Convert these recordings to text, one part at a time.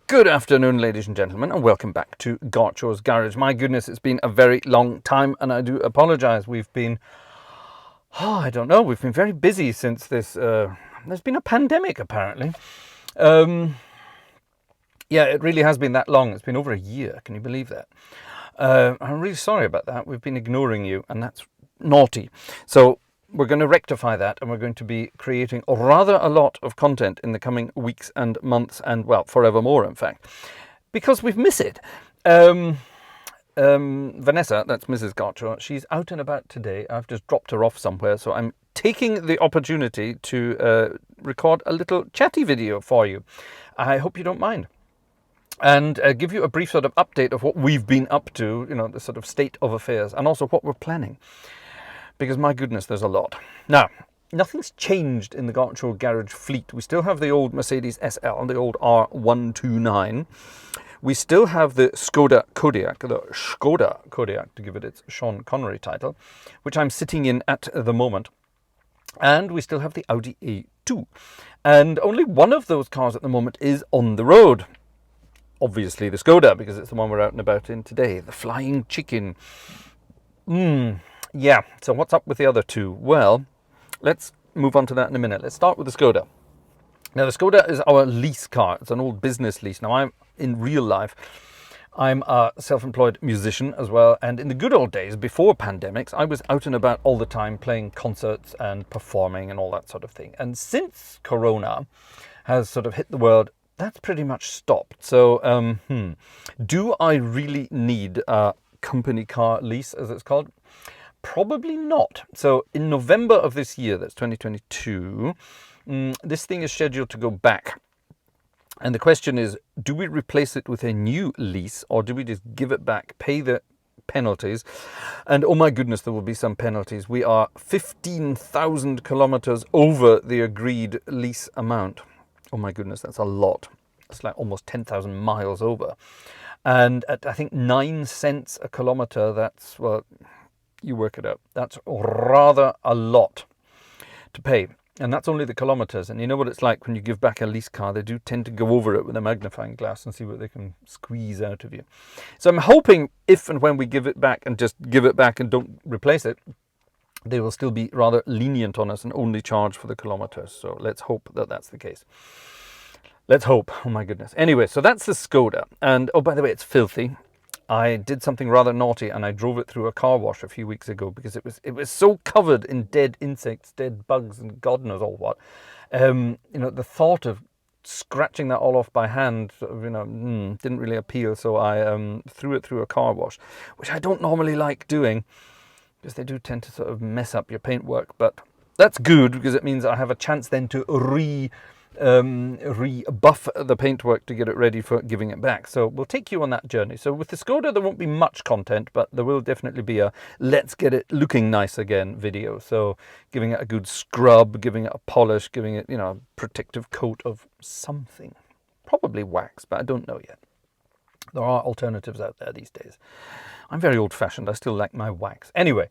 Good afternoon, ladies and gentlemen, and welcome back to Gartshore's Garage. My goodness, it's been a very long time, and I do apologise. We've been, I don't know, we've been very busy since this, there's been a pandemic, apparently. Yeah, it really has been that long. It's been over a year. Can you believe that? I'm really sorry about that. We've been ignoring you, and that's naughty. So we're going to rectify that, and we're going to be creating rather a lot of content in the coming weeks and months, and well, forevermore, in fact, because we've missed it. Vanessa, that's Mrs. Gartshore, she's out and about today. I've just dropped her off somewhere, so I'm taking the opportunity to record a little chatty video for you. I hope you don't mind. And give you a brief sort of update of what we've been up to, you know, the sort of state of affairs, and also what we're planning. Because my goodness, there's a lot. Now, nothing's changed in the Gartshore garage fleet. We still have the old Mercedes SL, the old R129. We still have the Skoda Kodiaq, to give it its Sean Connery title, which I'm sitting in at the moment. And we still have the Audi A2. And only one of those cars at the moment is on the road. Obviously the Skoda, because it's the one we're out and about in today. The Flying Chicken. Yeah, so what's up with the other two? Well, let's move on to that in a minute. Let's start with the Skoda. Now, the Skoda is our lease car. It's an old business lease. Now, in real life, I'm a self-employed musician as well. And in the good old days, before pandemics, I was out and about all the time playing concerts and performing and all that sort of thing. And since Corona has sort of hit the world, that's pretty much stopped. So, do I really need a company car lease, as it's called? Probably not. So in November of this year, that's 2022, this thing is scheduled to go back. And the question is, do we replace it with a new lease, or do we just give it back, pay the penalties? And oh my goodness, there will be some penalties. We are 15,000 kilometers over the agreed lease amount. Oh my goodness, that's a lot. It's like almost 10,000 miles over. And at, I think, 9 cents a kilometer, that's, well, you work it out. That's rather a lot to pay. And that's only the kilometers. And you know what it's like when you give back a lease car. They do tend to go over it with a magnifying glass and see what they can squeeze out of you. So I'm hoping if and when we give it back and just give it back and don't replace it, they will still be rather lenient on us and only charge for the kilometers. So let's hope that that's the case. Let's hope. Oh my goodness. Anyway, so that's the Skoda. And oh, by the way, it's filthy. I did something rather naughty, and I drove it through a car wash a few weeks ago because it was so covered in dead insects, dead bugs, and God knows all what. You know, the thought of scratching that all off by hand, you know, didn't really appeal. So I threw it through a car wash, which I don't normally like doing because they do tend to sort of mess up your paintwork. But that's good because it means I have a chance then to rebuff the paintwork to get it ready for giving it back. So we'll take you on that journey. So with the Skoda, there won't be much content, but there will definitely be a let's get it looking nice again video. So giving it a good scrub, giving it a polish, giving it, you know, a protective coat of something. Probably wax, but I don't know yet. There are alternatives out there these days. I'm very old-fashioned. I still like my wax. Anyway,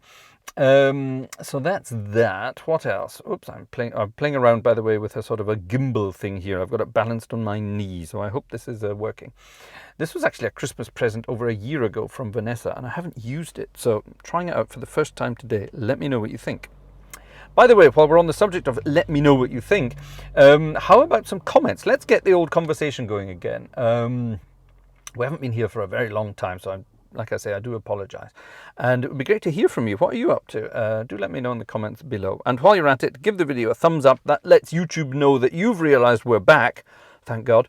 so that's that. What else? Oops, I'm playing around, by the way, with a sort of a gimbal thing here. I've got it balanced on my knee, so I hope this is working. This was actually a Christmas present over a year ago from Vanessa, and I haven't used it. So I'm trying it out for the first time today. Let me know what you think. By the way, while we're on the subject of let me know what you think, how about some comments? Let's get the old conversation going again. We haven't been here for a very long time, so like I say, I do apologise. And it would be great to hear from you. What are you up to? Do let me know in the comments below. And while you're at it, give the video a thumbs up. That lets YouTube know that you've realised we're back. Thank God.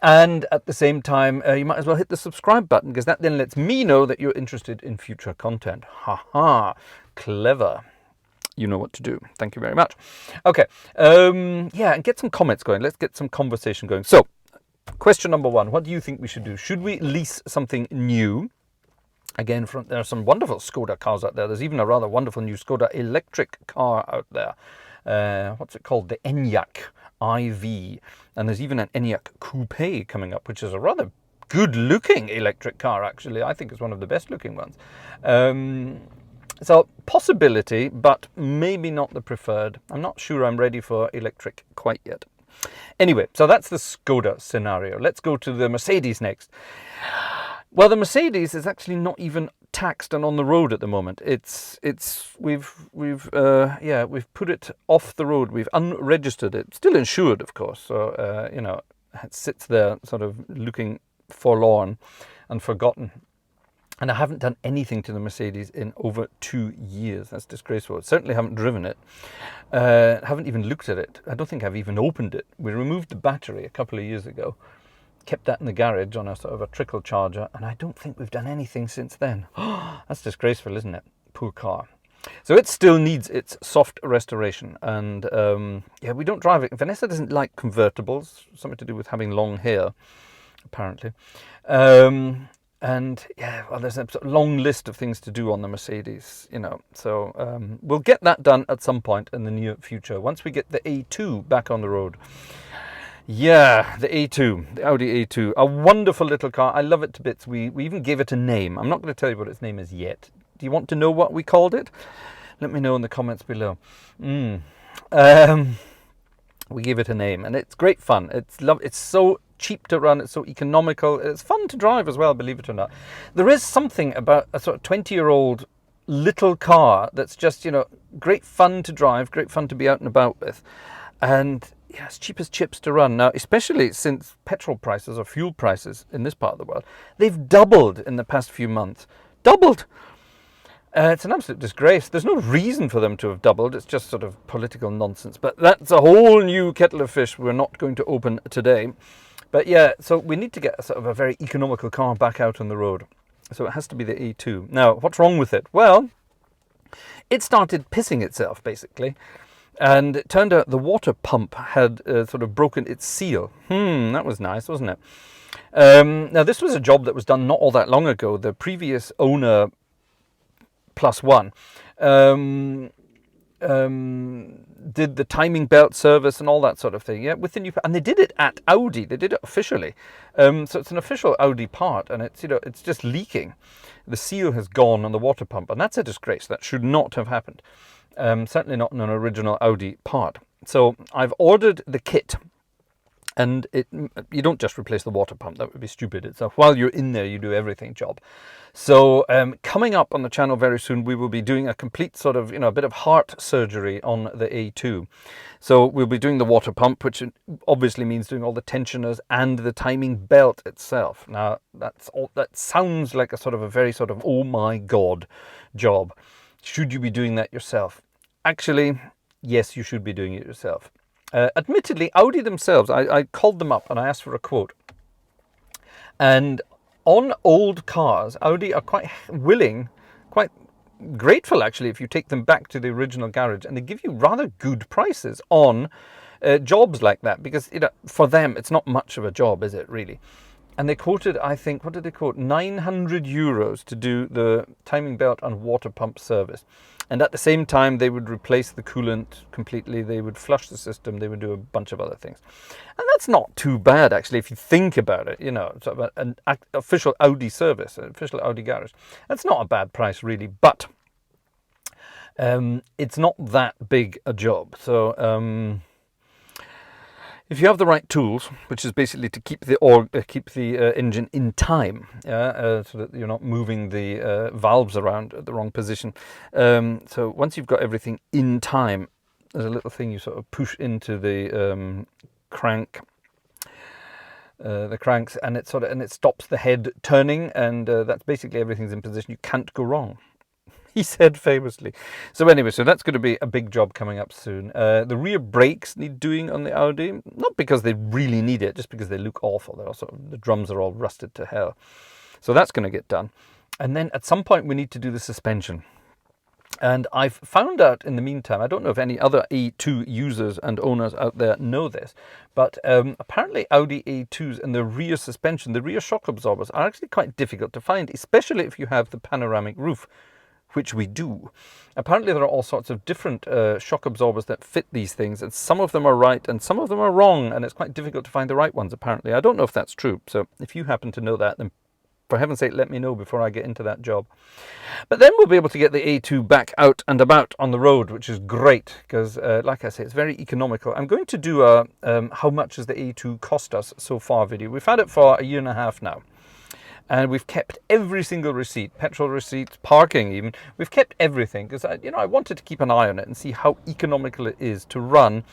And at the same time, you might as well hit the subscribe button, because that then lets me know that you're interested in future content. Ha! Clever. You know what to do. Thank you very much. Okay. Yeah, and get some comments going. Let's get some conversation going. So, question number one, what do you think we should do? Should we lease something new? Again, there are some wonderful Skoda cars out there. There's even a rather wonderful new Skoda electric car out there. What's it called? The Enyaq iV. And there's even an Enyaq Coupe coming up, which is a rather good-looking electric car, actually. I think it's one of the best-looking ones. So, possibility, but maybe not the preferred. I'm not sure I'm ready for electric quite yet. Anyway, so that's the Skoda scenario. Let's go to the Mercedes next. Well, the Mercedes is actually not even taxed and on the road at the moment. We've put it off the road. We've unregistered it. Still insured, of course. So it sits there, sort of looking forlorn and forgotten. And I haven't done anything to the Mercedes in over 2 years. That's disgraceful. Certainly haven't driven it. Haven't even looked at it. I don't think I've even opened it. We removed the battery a couple of years ago. Kept that in the garage on a sort of a trickle charger. And I don't think we've done anything since then. That's disgraceful, isn't it? Poor car. So it still needs its soft restoration. And we don't drive it. Vanessa doesn't like convertibles. Something to do with having long hair, apparently. And there's a long list of things to do on the Mercedes, So we'll get that done at some point in the near future, once we get the A2 back on the road. Yeah, the A2, the Audi A2, a wonderful little car. I love it to bits. We even gave it a name. I'm not going to tell you what its name is yet. Do you want to know what we called it? Let me know in the comments below. We gave it a name, and it's great fun. It's so cheap to run, it's so economical, it's fun to drive as well, believe it or not. There is something about a sort of 20-year-old little car that's just, great fun to drive, great fun to be out and about with, and it's cheap as chips to run. Now, especially since petrol prices or fuel prices in this part of the world, they've doubled in the past few months. Doubled! It's an absolute disgrace. There's no reason for them to have doubled. It's just sort of political nonsense. But that's a whole new kettle of fish we're not going to open today. But yeah, so we need to get a sort of a very economical car back out on the road. So it has to be the A2. Now, what's wrong with it? Well, it started pissing itself, basically. And it turned out the water pump had sort of broken its seal. That was nice, wasn't it? Now, this was a job that was done not all that long ago. The previous owner, plus one, did the timing belt service and all that sort of thing. Yeah, with the new, and they did it at Audi. They did it officially. So it's an official Audi part, and it's just leaking. The seal has gone on the water pump, and that's a disgrace. That should not have happened. Certainly not in an original Audi part. So I've ordered the kit. And you don't just replace the water pump. That would be stupid. It's a while you're in there, you do everything job. So coming up on the channel very soon, we will be doing a complete sort of, a bit of heart surgery on the A2. So we'll be doing the water pump, which obviously means doing all the tensioners and the timing belt itself. Now, that sounds like a very sort of, oh my God, job. Should you be doing that yourself? Actually, yes, you should be doing it yourself. Admittedly, Audi themselves, I called them up and I asked for a quote. And on old cars, Audi are quite willing, quite grateful actually, if you take them back to the original garage, and they give you rather good prices on jobs like that, because for them it's not much of a job, is it really? And they quoted, I think, what did they quote? €900 to do the timing belt and water pump service. And at the same time, they would replace the coolant completely. They would flush the system. They would do a bunch of other things. And that's not too bad, actually, if you think about it. Sort of an official Audi service, an official Audi garage. That's not a bad price, really. But it's not that big a job. So if you have the right tools, which is basically to keep the engine in time, so that you're not moving the valves around at the wrong position. So once you've got everything in time, there's a little thing you sort of push into the cranks, and it stops the head turning, and that's basically everything's in position. You can't go wrong. He said famously. So anyway, so that's going to be a big job coming up soon. The rear brakes need doing on the Audi, not because they really need it, just because they look awful. The drums are all rusted to hell. So that's going to get done. And then at some point we need to do the suspension. And I've found out in the meantime, I don't know if any other A2 users and owners out there know this, but apparently Audi A2s and the rear suspension, the rear shock absorbers, are actually quite difficult to find, especially if you have the panoramic roof, which we do. Apparently there are all sorts of different shock absorbers that fit these things, and some of them are right and some of them are wrong, and it's quite difficult to find the right ones, apparently. I don't know if that's true, so if you happen to know that, then for heaven's sake, let me know before I get into that job. But then we'll be able to get the A2 back out and about on the road, which is great because, like I say, it's very economical. I'm going to do a how much has the A2 cost us so far video. We've had it for a year and a half now. And we've kept every single receipt, petrol receipts, parking even. We've kept everything because I wanted to keep an eye on it and see how economical it is to run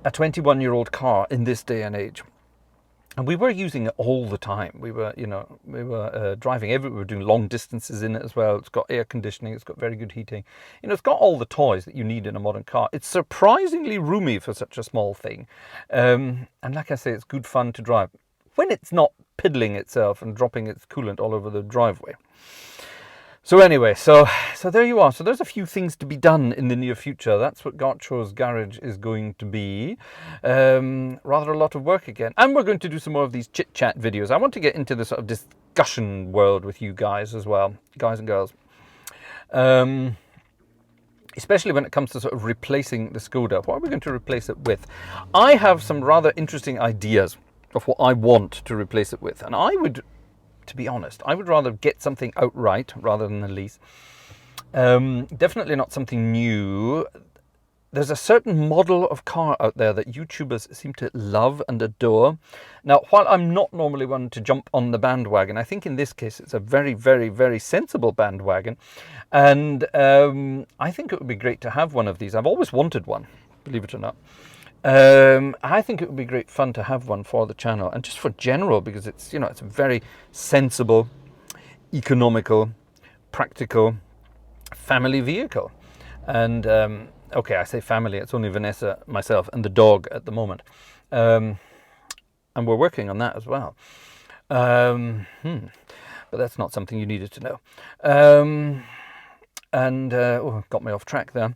a 21-year-old car in this day and age. And we were using it all the time. We were driving everywhere. We were doing long distances in it as well. It's got air conditioning. It's got very good heating. It's got all the toys that you need in a modern car. It's surprisingly roomy for such a small thing. And like I say, it's good fun to drive when it's not piddling itself and dropping its coolant all over the driveway. So anyway, so there you are. So there's a few things to be done in the near future. That's what Gartshore's garage is going to be. Rather a lot of work again. And we're going to do some more of these chit-chat videos. I want to get into the sort of discussion world with you guys as well, guys and girls. Especially when it comes to sort of replacing the Skoda. What are we going to replace it with? I have some rather interesting ideas of what I want to replace it with. And I would, to be honest, I would rather get something outright rather than a lease. Definitely not something new. There's a certain model of car out there that YouTubers seem to love and adore. Now, while I'm not normally one to jump on the bandwagon, I think in this case it's a very, very, very sensible bandwagon. And I think it would be great to have one of these. I've always wanted one, believe it or not. I think it would be great fun to have one for the channel and just for general, because it's, it's a very sensible, economical, practical family vehicle. And okay, I say family, it's only Vanessa, myself and the dog at the moment. And we're working on that as well. But that's not something you needed to know. Oh, got me off track there.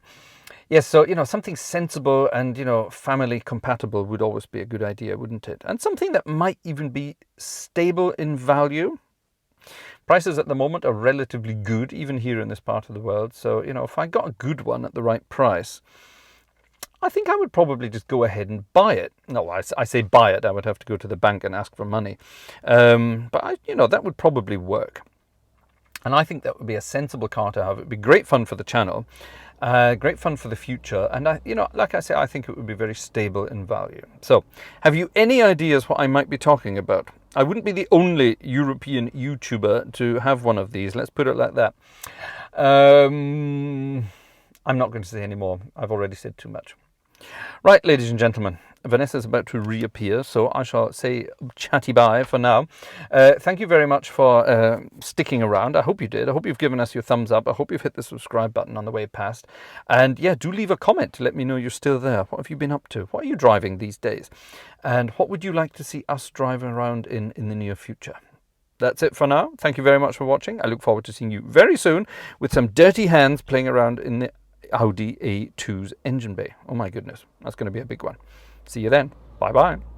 Yes, so, something sensible and, family compatible would always be a good idea, wouldn't it? And something that might even be stable in value. Prices at the moment are relatively good, even here in this part of the world. So, if I got a good one at the right price, I think I would probably just go ahead and buy it. No, I say buy it. I would have to go to the bank and ask for money. But, that would probably work. And I think that would be a sensible car to have. It would be great fun for the channel. Great fun for the future, and like I say, I think it would be very stable in value. So, have you any ideas what I might be talking about? I wouldn't be the only European YouTuber to have one of these. Let's put it like that. I'm not going to say any more. I've already said too much. Right, ladies and gentlemen, Vanessa's about to reappear, so I shall say chatty bye for now. Thank you very much for sticking around. I hope you did. I hope you've given us your thumbs up. I hope you've hit the subscribe button on the way past. And yeah, do leave a comment to let me know you're still there. What have you been up to? What are you driving these days? And what would you like to see us driving around in the near future? That's it for now. Thank you very much for watching. I look forward to seeing you very soon with some dirty hands playing around in the Audi A2's engine bay. Oh my goodness, that's going to be a big one. See you then. Bye-bye.